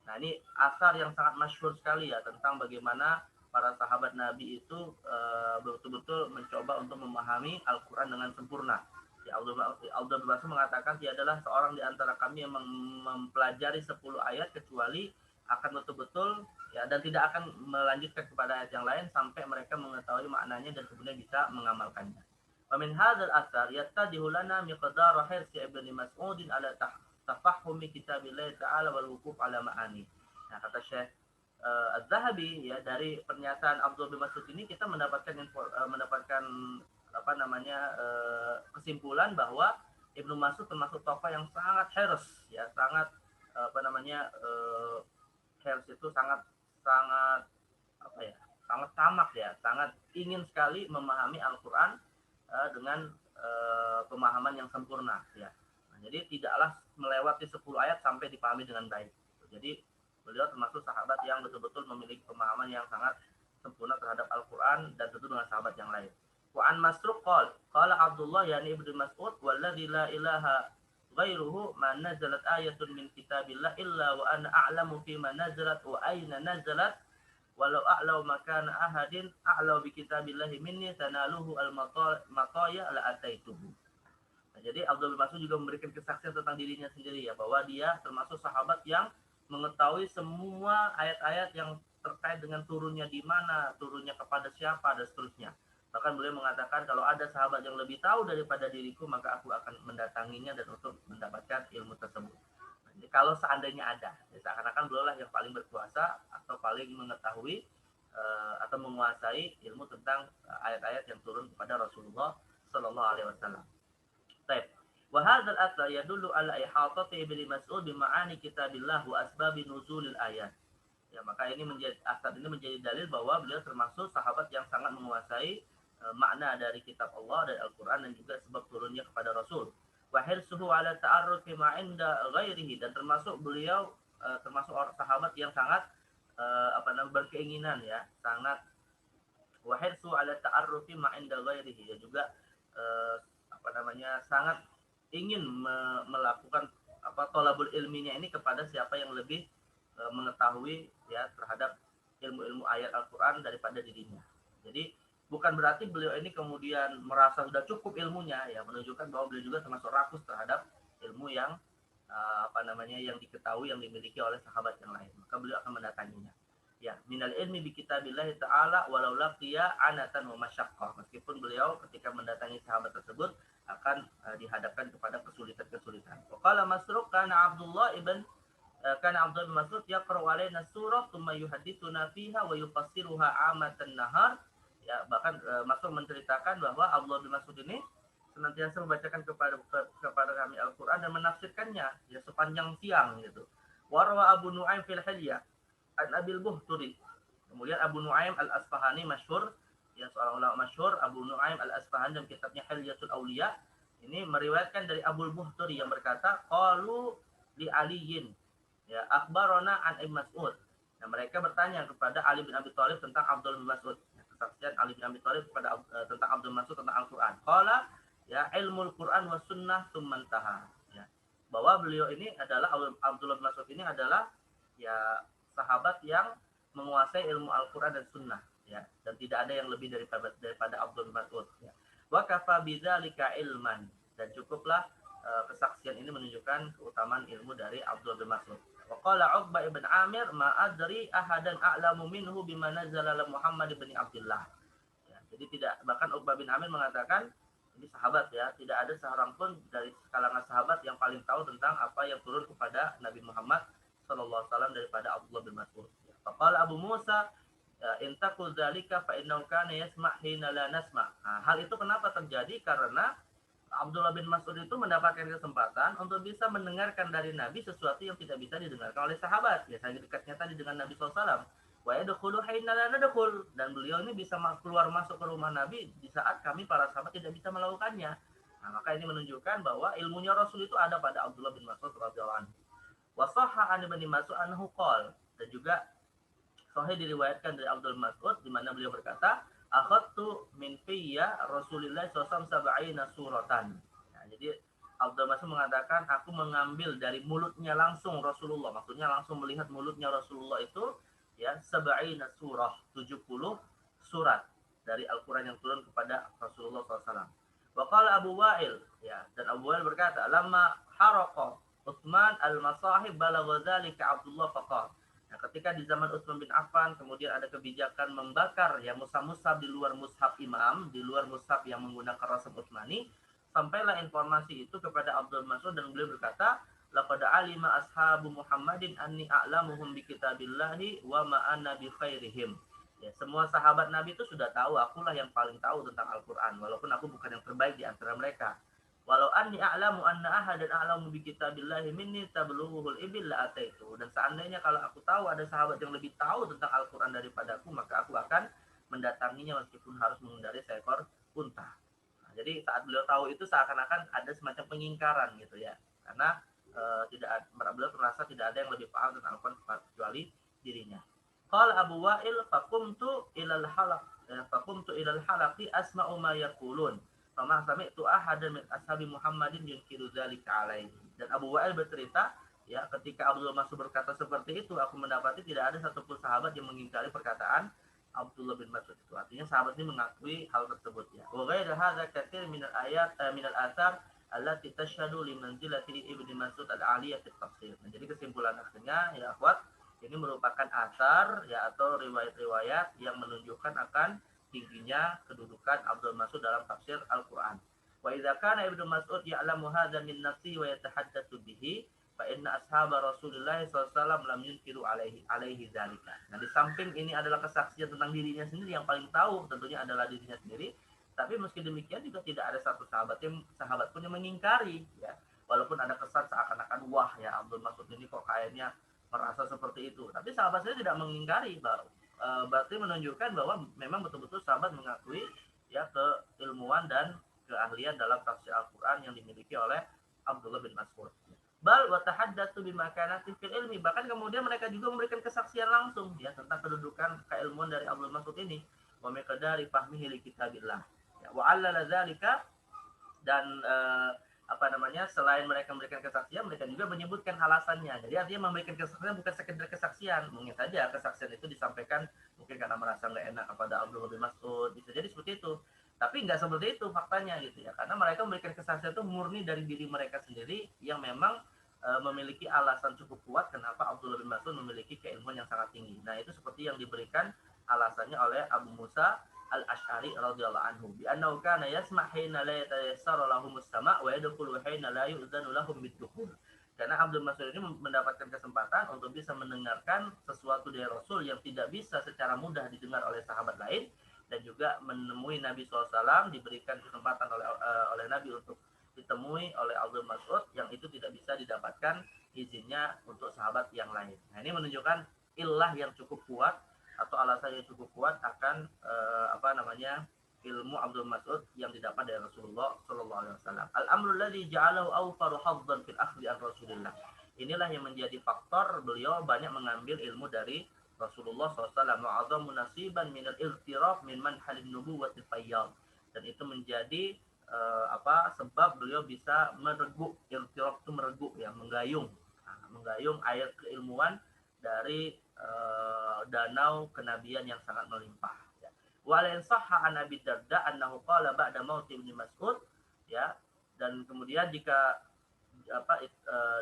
Nah, ini asar yang sangat masyhur sekali ya, tentang bagaimana para sahabat Nabi itu betul-betul mencoba untuk memahami Al-Qur'an dengan sempurna. Ya, Abdullah bin Mas'ud mengatakan tiadalah seorang di antara kami yang mempelajari 10 ayat kecuali akan betul-betul ya, dan tidak akan melanjutkan kepada ayat yang lain sampai mereka mengetahui maknanya dan kemudian bisa mengamalkannya. Wa min hadzal athar yattadihu lana miqdar hirsi Ibnu Mas'ud ala tafahumi kitabillah ta'ala wal wuquf ala ma'ani. Nah, kata Syekh Az-Zahabi ya, dari pernyataan Abdullah bin Mas'ud ini kita mendapatkan kesimpulan bahwa Ibnu Mas'ud termasuk tokoh yang sangat hirs ya, sangat hirs itu sangat tamak ya, sangat ingin sekali memahami Al-Qur'an dengan pemahaman yang sempurna ya. Nah, jadi tidaklah melewati 10 ayat sampai dipahami dengan baik. Jadi beliau termasuk sahabat yang betul-betul memiliki pemahaman yang sangat sempurna terhadap Al-Qur'an, dan tentu dengan sahabat yang lain. Wa an Masruq qala Abdullah yani Ibnu Mas'ud walladzi la ilaha ghairuhu ma nazalat ayatun min kitabillah illa wa ana a'lamu fi ma nazalat wa aina nazalat walau a'lamu makana ahadin a'lamu bi kitabillah minni tanaluhu al-mataya la ataituhu. Nah, jadi Abdullah bin Mas'ud juga memberikan kesaksian tentang dirinya sendiri ya, bahwa dia termasuk sahabat yang mengetahui semua ayat-ayat yang terkait dengan turunnya di mana, turunnya kepada siapa, dan seterusnya. Bahkan beliau mengatakan kalau ada sahabat yang lebih tahu daripada diriku, maka aku akan mendatanginya dan untuk mendapatkan ilmu tersebut. Jadi kalau seandainya ada, ya seakan-akan beliau lah yang paling berkuasa atau paling mengetahui atau menguasai ilmu tentang ayat-ayat yang turun kepada Rasulullah Sallallahu Alaihi Wasallam. Baik. Wa hadzal athar yadullu ala ihatati Ibnu Mas'ud bi ma'ani kitabillah wa asbab nuzulil ayat. Ya, maka ini menjadi dalil bahwa beliau termasuk sahabat yang sangat menguasai makna dari kitab Allah dan Al-Qur'an, dan juga sebab turunnya kepada Rasul. Wa hirsuhu ala ta'arrufi ma 'inda ghairihi, dan termasuk beliau termasuk orang sahabat yang sangat berkeinginan ya, sangat wa hirsu ala ta'arrufi ma 'inda ghairihi, dan juga sangat ingin melakukan thalabul ilminya ini kepada siapa yang lebih mengetahui ya terhadap ilmu-ilmu ayat Al-Quran daripada dirinya. Jadi bukan berarti beliau ini kemudian merasa sudah cukup ilmunya, ya, menunjukkan bahwa beliau juga termasuk rakus terhadap ilmu yang yang diketahui, yang dimiliki oleh sahabat yang lain. Maka beliau akan mendatanginya. Ya, minal ilmi bi kitabillah ta'ala walau laqiya anatan wa masyaqqah. Meskipun beliau ketika mendatangi sahabat tersebut akan dihadapkan kepada kesulitan-kesulitan. Qala Masruq kana Abdullah ibn Mas'ud yaqra'u alaina surah thumma yuhadditsuna fiha wa yufassiruha amatan nahar. Ya, bahkan Mas'ud menceritakan bahwa Abdullah bin Mas'ud ini senantiasa membacakan kepada kami Al-Qur'an dan menafsirkannya ya sepanjang siang gitu. Warwa Abu Nu'aim fil Hilyah an Abil Buhturi. Kemudian Abu Nu'aim Al-Asfahani masyhur, ya seorang ulama masyhur, Abu Nu'aim Al-Asfahani dalam kitabnya Hilyatul Auliya ini meriwayatkan dari Abu Buhturi yang berkata, qalu li Aliyin, ya akhbarona an Ibn Mas'ud. Nah, mereka bertanya kepada Ali bin Abi Thalib tentang Abdul bin Mas'ud. Ya, kesaksian Ali bin Abi Thalib kepada tentang Abdul Mas'ud tentang Al-Qur'an. Qala ya ilmul Qur'an was sunnah tsummantaha. Ya. Bahwa beliau ini adalah Abdullah bin Mas'ud ini adalah ya sahabat yang menguasai ilmu Al-Qur'an dan sunnah, ya, dan tidak ada yang lebih daripada Abdul bin Mas'ud, ya. Wa kafa bidzalika ilman, dan cukuplah kesaksian ini menunjukkan keutamaan ilmu dari Abdul bin Mas'ud. Wa qala Uqbah ibn Amir ma adri ahadan a'lamu minhu bima nazala ala Muhammad ibn Abdullah. Ya, jadi tidak, bahkan Uqbah bin Amir mengatakan, ini sahabat ya, tidak ada seorang pun dari kalangan sahabat yang paling tahu tentang apa yang turun kepada Nabi Muhammad sallallahu alaihi wasallam daripada Abdullah bin Mas'ud. Faqala Abu Musa in taqul dzalika fa innahu kana yasma' hina la nasma'. Nah, hal itu kenapa terjadi? Karena Abdullah bin Mas'ud itu mendapatkan kesempatan untuk bisa mendengarkan dari Nabi sesuatu yang tidak bisa didengarkan oleh sahabat. Ya, sangat dekatnya tadi dengan Nabi SAW. Wa yadkhulu hina la nadkhul, dan beliau ini bisa keluar masuk ke rumah Nabi di saat kami para sahabat tidak bisa melakukannya. Nah, maka ini menunjukkan bahwa ilmunya Rasul itu ada pada Abdullah bin Mas'ud radhiyallahu anhu. Wa sahha an Ibnu Mas'ud anhu qol, dan juga sahih diriwayatkan dari Abdul Mas'ud di mana beliau berkata, akhadtu min fiyya Rasulillah sallallahu alaihi wasallam suratan. Nah, jadi Abdul Mas'ud mengatakan, aku mengambil dari mulutnya langsung Rasulullah, maksudnya langsung melihat mulutnya Rasulullah itu ya 70 surah, 70 surat dari Al-Qur'an yang turun kepada Rasulullah SAW. Wa qala Abu Wa'il, ya, dan Abu Wa'il berkata, lamma haraqa Utsman al-Masahib balagha dzalika Abdullah faqala. Nah, ketika di zaman Utsman bin Affan kemudian ada kebijakan membakar ya mushaf-mushaf di luar mushaf imam, di luar mushaf yang menggunakan rasam Utsmani, sampailah informasi itu kepada Abdul Mas'ud dan beliau berkata, laqad alima ashabu Muhammadin anni a'lamuhum bi kitabillahi wa ma ana bi khairihim. Ya, semua sahabat Nabi itu sudah tahu akulah yang paling tahu tentang Al-Qur'an, walaupun aku bukan yang terbaik di antara mereka. Walau anni a'lamu anna ahadan a'lamu bi kitabillahi minni tablughuhul ibil la ataitu. Dan seandainya kalau aku tahu ada sahabat yang lebih tahu tentang Al-Qur'an daripada aku, maka aku akan mendatanginya meskipun harus mengendarai seekor unta. Nah, jadi saat beliau tahu itu seakan-akan ada semacam pengingkaran gitu ya. Karena beliau merasa tidak ada yang lebih paham tentang Al-Qur'an kecuali dirinya. Qala Abu Wa'il faqumtu ilal halaqi asma'u ma yaqulun. Fama sami'tu ahadan min ashabi Muhammadin yunkiru dzalika alaihi. Dan Abu Wa'il bercerita, ya, ketika Abdullah Mas'ud berkata seperti itu, aku mendapati tidak ada satupun sahabat yang mengingkari perkataan Abdullah bin Mas'ud itu. Artinya sahabat ini mengakui hal tersebut, ya. Wa ghairu hadza katsir minal athar allati tashhadu li manzilati Ibnu Mas'ud al-'aliyah fi tafsir. Nah, jadi kesimpulan akhirnya ya akhwat, ini merupakan asar ya atau riwayat-riwayat yang menunjukkan akan tingginya kedudukan Abdul Mas'ud dalam tafsir Al-Qur'an. Wa idza kana Ibnu Mas'ud ya'lamu hadza min nafsihi wa yatahaddatsu bihi fa inna ashab Rasulullah sallallahu alaihi wasallam lam yunkiru alaihi dzalika. Nah, di samping ini adalah kesaksian tentang dirinya sendiri, yang paling tahu tentunya adalah dirinya sendiri. Tapi meski demikian juga tidak ada satu sahabat pun yang mengingkari, ya. Walaupun ada kesan seakan-akan wah ya Abdul Mas'ud ini kok kayaknya merasa seperti itu. Tapi sahabat saya tidak mengingkari, berarti menunjukkan bahwa memang betul-betul sahabat mengakui ya keilmuan dan keahlian dalam tafsir Al-Qur'an yang dimiliki oleh Abdullah bin Mas'ud. Bal wa tahaddatsu bima kana fil ilmi, bahkan kemudian mereka juga memberikan kesaksian langsung ya tentang kedudukan keilmuan dari Abdul Mas'ud ini, wa miqdari fahmihi li kitabillah. Ya, wa 'allala dzalika, dan selain mereka memberikan kesaksian, mereka juga menyebutkan alasannya. Jadi artinya memberikan kesaksian bukan sekedar kesaksian. Mungkin saja kesaksian itu disampaikan mungkin karena merasa nggak enak kepada Abdullah bin Mas'ud, bisa jadi seperti itu. Tapi nggak seperti itu faktanya gitu ya. Karena mereka memberikan kesaksian itu murni dari diri mereka sendiri yang memang memiliki alasan cukup kuat kenapa Abdullah bin Mas'ud memiliki keilmuan yang sangat tinggi. Nah, itu seperti yang diberikan alasannya oleh Abu Musa Al-Asy'ari radhiyallahu anhu bi annahu kana yasma' hina la yatayassaru lahumus sama' wa yadkhulu hina la yu'dzanu lahum bidukhul. Karena Abdul Mas'ud ini mendapatkan kesempatan untuk bisa mendengarkan sesuatu dari Rasul yang tidak bisa secara mudah didengar oleh sahabat lain, dan juga menemui Nabi SAW, diberikan kesempatan oleh Nabi untuk ditemui oleh Abdul Mas'ud yang itu tidak bisa didapatkan izinnya untuk sahabat yang lain. Nah, ini menunjukkan illah yang cukup kuat atau alasan yang cukup kuat akan ilmu Abdul Mas'ud yang didapat dari Rasulullah sallallahu alaihi wasallam. Al-amru alladzi ja'alahu awfaru hadzan fil akhdi an Rasulillah. Inilah yang menjadi faktor beliau banyak mengambil ilmu dari Rasulullah SAW. Wa'adhamu nasiban minal iltiraf min manhalin nubuwwatil fayyad. Dan itu menjadi sebab beliau bisa mereguk. Iltiraf itu mereguk ya, menggayung air keilmuan dari danau kenabian yang sangat melimpah. Walain sahha an Abi Darda annahu qala ba'da mauti Ibnu Mas'ud, ya. Dan kemudian jika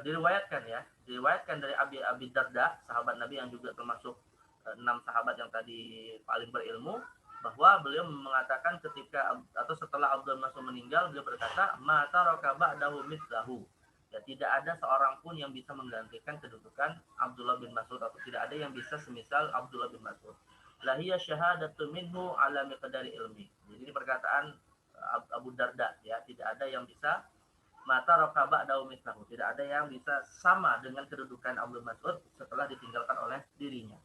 diriwayatkan dari Abi Darda, sahabat Nabi yang juga termasuk 6 sahabat yang tadi paling berilmu, bahwa beliau mengatakan ketika atau setelah Abdul Mas'ud meninggal, beliau berkata, ma taraka ba'dahu mithlahu. Ya, tidak ada seorang pun yang bisa menggantikan kedudukan Abdullah bin Mas'ud, atau tidak ada yang bisa semisal Abdullah bin Mas'ud. Lahiyya syahadatu minhu ala miqdari ilmi. Jadi ini perkataan Abu Darda, ya, tidak ada yang bisa mata rokaba daumislahu, tidak ada yang bisa sama dengan kedudukan Abdul Mas'ud setelah ditinggalkan oleh dirinya.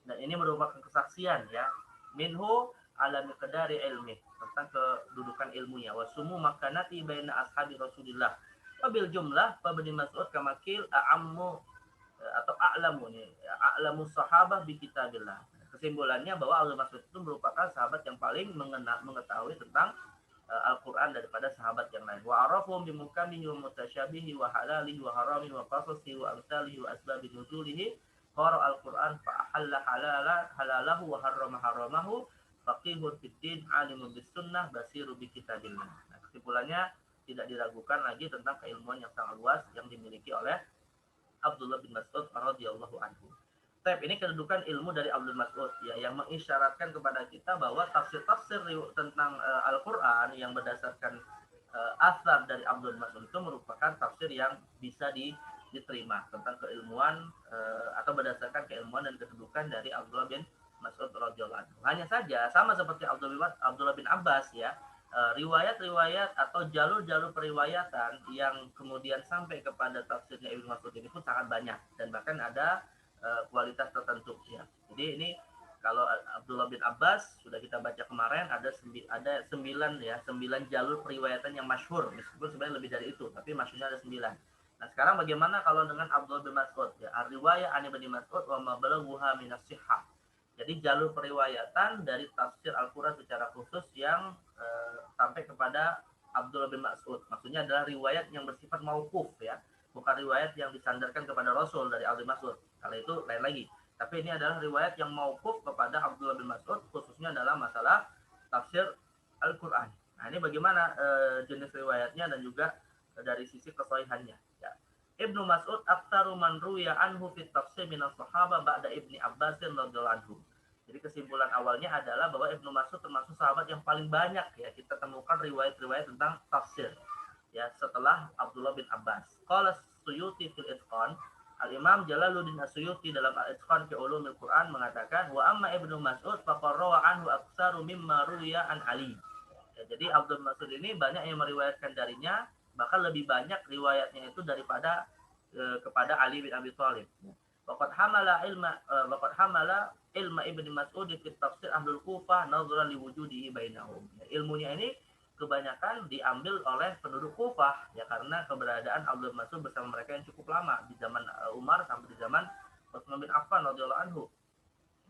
Dan ini merupakan kesaksian, ya, minhu ala miqdari ilmi, tentang kedudukan ilmunya. Wasumu makanati baina ashabi Rasulillah. Wabil jumlah Ibnu Mas'ud kamakil a'ammu atau a'lamu nih, a'lamu sahabah bi kitabillah. Kesimpulannya bahwa Abdul Mas'ud itu merupakan sahabat yang paling mengetahui tentang Al-Quran daripada sahabat yang lain. Wa arafum bi mukamihi wa mutasyabihi wa halalihi wa haramihi wa qasasihi wa amsalihi wa asbabi nuzulihi. Qara Al-Quran fa ahalla halalahu wa harrama haramahu. Faqihun fid din, alimun bis sunnah, basiru bi kitabillah. Nah, kesimpulannya tidak diragukan lagi tentang keilmuan yang sangat luas yang dimiliki oleh Abdullah bin Mas'ud radhiyallahu anhu. Ini kedudukan ilmu dari Abdul Mas'ud, ya, yang mengisyaratkan kepada kita bahwa tafsir-tafsir tentang Al-Quran yang berdasarkan asar dari Abdul Mas'ud itu merupakan tafsir yang bisa diterima tentang keilmuan atau berdasarkan keilmuan dan kedudukan dari Abdullah bin Mas'ud radhiyallahu anhu. Hanya saja sama seperti Abdullah bin Abbas, ya, riwayat-riwayat atau jalur-jalur periwayatan yang kemudian sampai kepada tafsirnya Ibnu Mas'ud ini pun sangat banyak, dan bahkan ada kualitas tertentu, ya. Jadi ini kalau Abdullah bin Abbas sudah kita baca kemarin, ada 9 jalur periwayatan yang masyhur, meskipun sebenarnya lebih dari itu, tapi masyhurnya ada 9. Nah, sekarang bagaimana kalau dengan Abdullah bin Mas'ud, ya, ar-riwayah an Ibnu Mas'ud wa ma balaghuha min as-sihhah. Jadi jalur periwayatan dari tafsir Al-Quran secara khusus yang sampai kepada Abdullah bin Mas'ud. Maksudnya adalah riwayat yang bersifat mauquf, ya. Bukan riwayat yang disandarkan kepada Rasul dari Abdul Mas'ud. Kalau itu lain lagi. Tapi ini adalah riwayat yang mauquf kepada Abdullah bin Mas'ud, khususnya dalam masalah tafsir Al-Quran. Nah, ini bagaimana jenis riwayatnya dan juga dari sisi kesahihannya, ya. Ibnu Mas'ud aktaru man ruya anhu fit tafsir min as-sahaba ba'da Ibni Abbas radhiyallahu anhu. Jadi kesimpulan awalnya adalah bahwa Ibnu Mas'ud termasuk sahabat yang paling banyak, ya, kita temukan riwayat-riwayat tentang tafsir, ya, setelah Abdullah bin Abbas. Qala Suyuti fil Itqan, Al-Imam Jalaluddin As-Suyuti dalam Al-Itqan fi Ulumil Quran mengatakan, wa amma Ibnu Mas'ud faqarrawa anhu aktsaru mimma ruwiya an Ali. Ya, jadi Abdul Mas'ud ini banyak yang meriwayatkan darinya, bahkan lebih banyak riwayatnya itu daripada kepada Ali bin Abi Thalib. Waqad hamala ilma Ibnu Mas'ud fi tafsir Ahlul Kufah nadhran liwujudihi bainahum. Ilmunya ini kebanyakan diambil oleh penduduk Kufah, ya, karena keberadaan Abdul Mas'ud bersama mereka yang cukup lama di zaman Umar sampai di zaman Utsman bin Affan radhiyallahu anhu,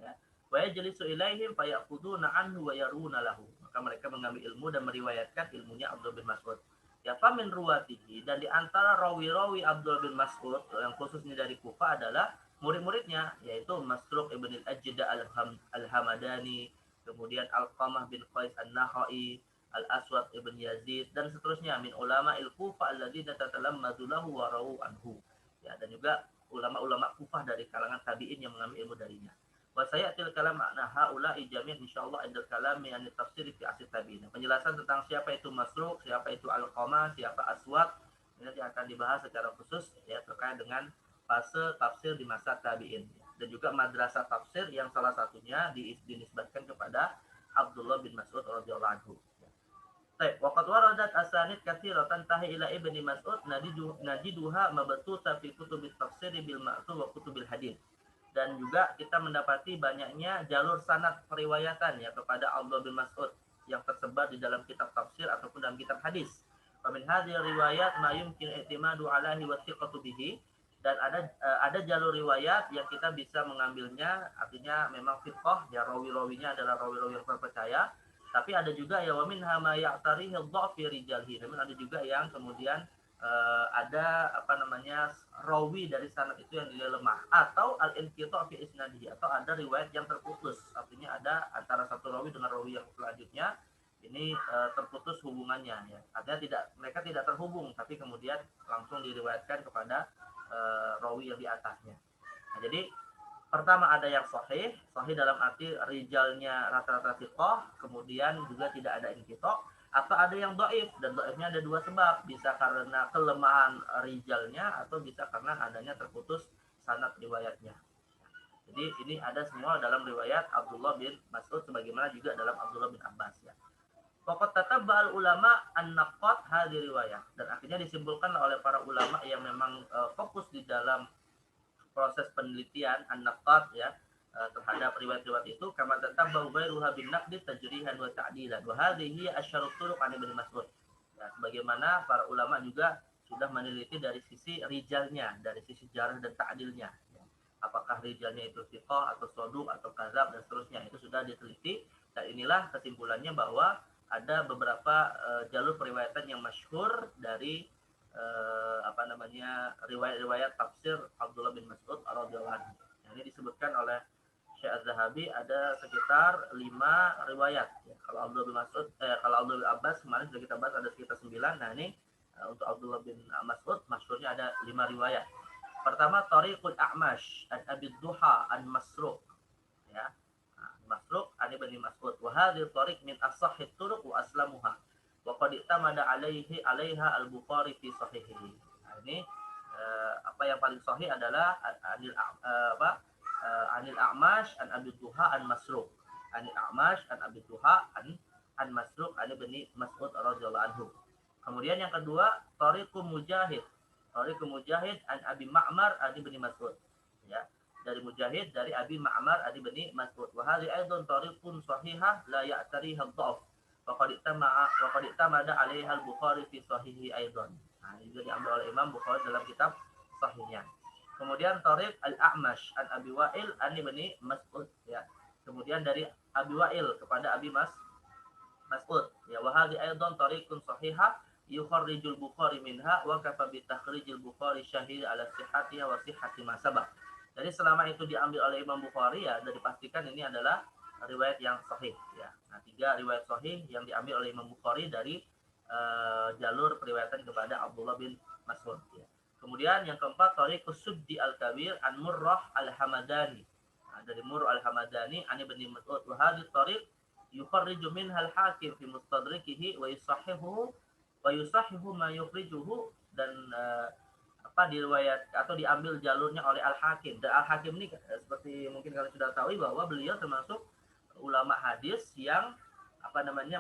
ya. Wa yajlisu ilaihim fayaquduna anhu wa yaruna lahu. Maka mereka mengambil ilmu dan meriwayatkan ilmunya Abdul bin Mas'ud. Ya, famin ruwatihi, dan di antara rawi-rawi Abdullah bin Mas'ud yang khususnya dari Kufah adalah murid-muridnya, yaitu Masruq ibn al-Ajda al-Hamadani, kemudian Alqamah bin Qais an-Nakhai, Al-Aswad ibn Yazid, dan seterusnya min ulama il-Kufah alladzina tatalammadu lahu wa rawu anhu. Ya, dan juga ulama-ulama Kufah dari kalangan tabi'in yang mengambil ilmu darinya. Wa sayatil kalam makna haula jami' insyaallah indal kalami an tafsir fi asy tabi'in. Penjelasan tentang siapa itu Masruq, siapa itu Alqamah, siapa Aswad ini nanti akan dibahas secara khusus ya terkait dengan fase tafsir di masa tabi'in dan juga madrasah tafsir yang salah satunya dinisbatkan kepada Abdullah bin Mas'ud radhiyallahu anhu. Baik, waqad waradat asanid katsiratan tahi ila Ibnu Mas'ud najiduha mabtuta fi kutubit tafsir bil ma'thur wa kutubil hadits. Dan juga kita mendapati banyaknya jalur sanad periwayatan ya kepada Abdullah bin Mas'ud yang tersebar di dalam kitab tafsir ataupun dalam kitab hadis. Wa min hadhihi riwayat ma yumkin i'timadu alaihi wa thiqatu bihi, dan ada jalur riwayat yang kita bisa mengambilnya, artinya memang fiqh ya, rawi-rawinya adalah rawi-rawi yang terpercaya, tapi ada juga ya wa minha ma ya'tarihi dha'f fi rijalhi, namun ada juga yang kemudian ada rawi dari sanad itu yang dinilai lemah, atau al-inqita' fi isnadihi, atau ada riwayat yang terputus, artinya ada antara satu rawi dengan rawi yang selanjutnya ini terputus hubungannya ya, artinya mereka tidak terhubung, tapi kemudian langsung diriwayatkan kepada rawi yang di atasnya. Nah, jadi pertama ada yang sahih dalam arti rijalnya rata-rata thiqah, kemudian juga tidak ada inqita', atau ada yang dhaif, dan dhaifnya ada dua sebab, bisa karena kelemahan rijalnya atau bisa karena adanya terputus sanad riwayatnya. Jadi ini ada semua dalam riwayat Abdullah bin Mas'ud sebagaimana juga dalam Abdullah bin Abbas ya. Faqad tatabba'al ulama an-naqat hadhihi riwayah, dan akhirnya disimpulkan oleh para ulama yang memang fokus di dalam proses penelitian an-naqat ya terhadap riwayat-riwayat itu, kama tatabau ghairuha bin naqdi tajrihan wa ta'dilan wa hadhihi asyarut turuq an Ibnu Mas'ud. Ya, sebagaimana para ulama juga sudah meneliti dari sisi rijalnya, dari sisi jarh dan ta'dilnya. Ya. Apakah rijalnya itu thiqah atau saduq atau kadzab dan seterusnya, itu sudah diteliti, dan inilah kesimpulannya bahwa ada beberapa jalur periwayatan yang masyhur dari riwayat-riwayat tafsir Abdullah bin Mas'ud radhiyallahu anhu. Ini disebutkan oleh Syekh Az-Zahabi ada sekitar 5 riwayat ya. Kalau Abdullah bin Mas'ud kalau Abdullah bin Abbas kemarin sudah kita bahas ada sekitar 9. Nah, ini untuk Abdullah bin Mas'ud masyhurnya ada 5 riwayat. Pertama, Tariqul A'mash an Abi Duha an Masruq ya. Masruq an Ibnu Mas'ud wa hadhihi tariq min as-sahih turuq wa aslamuha wa qad i'tamada 'alaiha al-Bukhari fi sahihihi. Nah, ini apa yang paling sahih adalah Anil A'mash an Abi Duha an Masruq. Anil A'mash an Abi Duha an Masruq an Ibnu Mas'ud radhiyallahu anhu. Kemudian yang kedua, Tariqu Mujahid an Abi Ma'mar an Ibnu Mas'ud. Ya, dari Mujahid dari Abi Ma'mar an Ibnu Mas'ud. Wa hadhi aidan tariqun sahihah la ya'tariha ad-dha'f. Wa qad i'tamada 'alaiha al-Bukhari fi sahihi aidan. Nah, ini juga diambil oleh Imam Bukhari dalam kitab sahihnya. Kemudian Tariq Al-A'mash an Abi Wa'il an Ibnu Mas'ud ya. Kemudian dari Abi Wa'il kepada Abi Mas'ud ya. Wa hadhi aidan tariqun sahihah yukharrijul Bukhari minha wa kafa bi takhrijil Bukhari syahid ala sihhatiha wa sihhati ma sabaq. Jadi selama itu diambil oleh Imam Bukhari ya, sudah dipastikan ini adalah riwayat yang sahih ya. Nah, 3 riwayat sahih yang diambil oleh Imam Bukhari dari jalur periwayatan kepada Abdullah bin Mas'ud ya. Kemudian yang keempat, Tariqus Suddi Al-Kabir an Murrah Al-Hamadani. Nah, dari Murrah Al-Hamadani an Ibnu Mas'ud. Wa hadhihi tariq yukharriju minha al-Hakim fi mustadrikihi wa yusahihu ma yukhrijuhu, dan diriwayat atau diambil jalurnya oleh Al-Hakim. Dan Al-Hakim ini seperti mungkin kalian sudah tahu bahwa beliau termasuk ulama hadis yang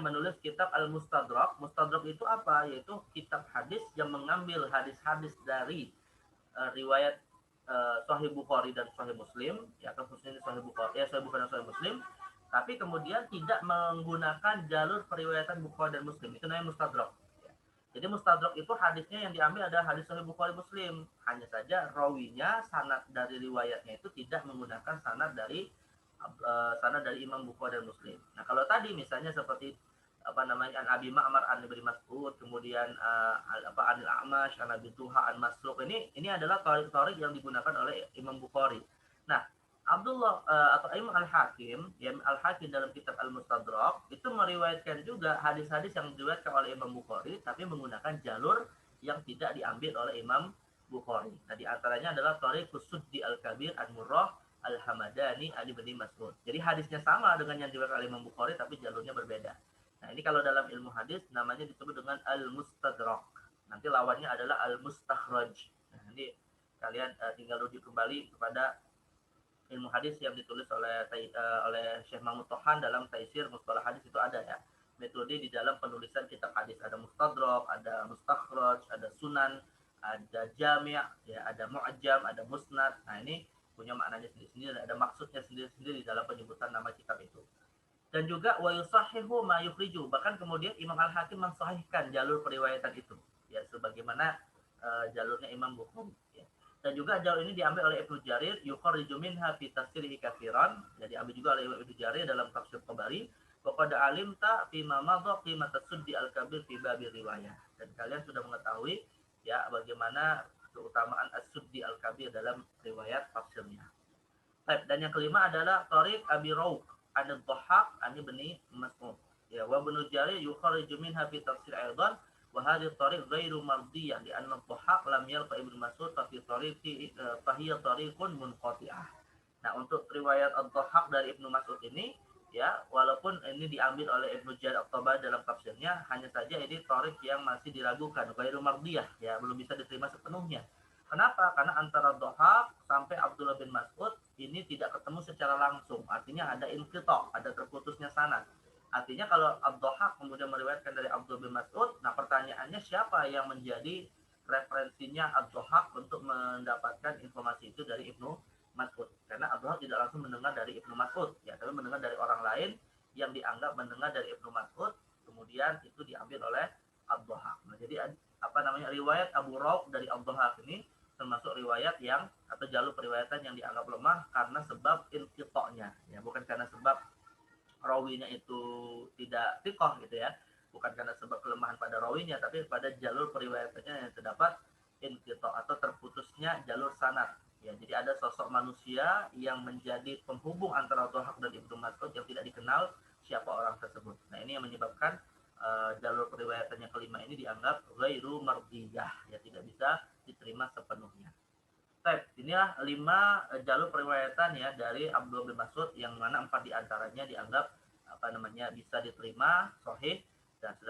menulis kitab Al-Mustadrak. Mustadrak itu apa? Yaitu kitab hadis yang mengambil hadis-hadis dari riwayat Sahih Bukhari dan Sahih Muslim, ya khususnya Sahih Bukhari, Sahih Bukhari dan Sahih Muslim, tapi kemudian tidak menggunakan jalur periwayatan Bukhari dan Muslim. Itu namanya Mustadrak. Ya. Jadi Mustadrak itu hadisnya yang diambil adalah hadis Sahih Bukhari Muslim. Hanya saja rawinya, sanad dari riwayatnya itu tidak menggunakan sanad dari Imam Bukhari dan Muslim. Nah, kalau tadi misalnya seperti an Abi Ma'mar an Ibnu Mas'ud, kemudian Anil A'mash, an Abi Tuha, an Masruq. Ini adalah tarik-tarik yang digunakan oleh Imam Bukhari. Nah, Abdullah atau Imam Al-Hakim, ya Al-Hakim dalam kitab Al-Mustadrak itu meriwayatkan juga hadis-hadis yang diriwayatkan oleh Imam Bukhari tapi menggunakan jalur yang tidak diambil oleh Imam Bukhari. Nah, di antaranya adalah Thariqus Suddi Al-Kabir an Murrah Al-Hamadani Ali bin Mas'ud. Jadi hadisnya sama dengan yang diriwayatkan oleh Imam Bukhari tapi jalurnya berbeda. Nah, ini kalau dalam ilmu hadis namanya disebut dengan Al-Mustadrak. Nanti lawannya adalah Al-Mustakhraj. Nah, ini kalian tinggal rujuk kembali kepada ilmu hadis yang ditulis oleh Syekh Mahmud Tohan dalam Taisir Mustalah Hadis, itu ada ya. Metode di dalam penulisan kitab hadis, ada Mustadrak, ada Mustakhraj, ada Sunan, ada Jami', ya, ada Mu'jam, ada Musnad. Nah, ini punya maknanya sendiri-sendiri, ada maksudnya sendiri-sendiri dalam penyebutan nama kitab itu. Dan juga wa yusahihu ma yukhriju, bahkan kemudian Imam Al-Hakim mensahihkan jalur periwayatan itu, ya sebagaimana jalurnya Imam Bukhari, ya. Dan juga jalur ini diambil oleh Ibnu Jarir, yukhriju minha fi tafsirihi katsiran, jadi diambil juga oleh Ibnu Jarir dalam tafsir Tabari, wa qad alimta fi ma madha qimat as-suddi al-kabir fi babi riwayah. Dan kalian sudah mengetahui ya bagaimana keutamaan as-suddi al-kabir dalam riwayat tafsirnya. Dan yang kelima adalah Thariq Abi Rawq Ad-Dhahhak an Ibnu Mas'ud. Ya, wa Ibnu Jarir yukhriju minha fi tafsir aidan wa hadhihi tariq ghairu mardiyah li anna Ad-Dhahhak lam yalqa Ibnu Mas'ud fa fi tariqi fa hiya tariqun munqati'ah. Nah, untuk riwayat Ad-Dhahhak dari Ibnu Mas'ud ini ya, walaupun ini diambil oleh Ibnu Jarir At-Tabari dalam tafsirnya, hanya saja ini tariq yang masih diragukan, ghairu mardiyah, ya belum bisa diterima sepenuhnya. Kenapa? Karena antara Dhahhak sampai Abdullah bin Mas'ud ini tidak ketemu secara langsung. Artinya ada inqita', ada terputusnya sanad. Artinya kalau Dhahhak kemudian meriwayatkan dari Abdullah bin Mas'ud, nah pertanyaannya siapa yang menjadi referensinya Dhahhak untuk mendapatkan informasi itu dari Ibnu Mas'ud? Karena Dhahhak tidak langsung mendengar dari Ibnu Mas'ud, ya, tapi mendengar dari orang lain yang dianggap mendengar dari Ibnu Mas'ud, kemudian itu diambil oleh Dhahhak. Nah, jadi riwayat Abu Rawq dari Dhahhak ini termasuk riwayat yang atau jalur periwayatan yang dianggap lemah karena sebab inqita'nya, ya, bukan karena sebab rawinya itu tidak thiqah gitu ya, bukan karena sebab kelemahan pada rawinya, tapi pada jalur periwayatannya yang terdapat inqita' atau terputusnya jalur sanad, ya. Jadi ada sosok manusia yang menjadi penghubung antara Dhahhak dan Ibnu Mas'ud yang tidak dikenal siapa orang tersebut. Nah, ini yang menyebabkan jalur periwayatan yang kelima ini dianggap ghairu mardiyah, ya tidak bisa diterima sepenuhnya. Baik, inilah 5 jalur periwayatan ya dari Abdullah bin Mas'ud, yang mana 4 diantaranya dianggap bisa diterima sahih, dan sedang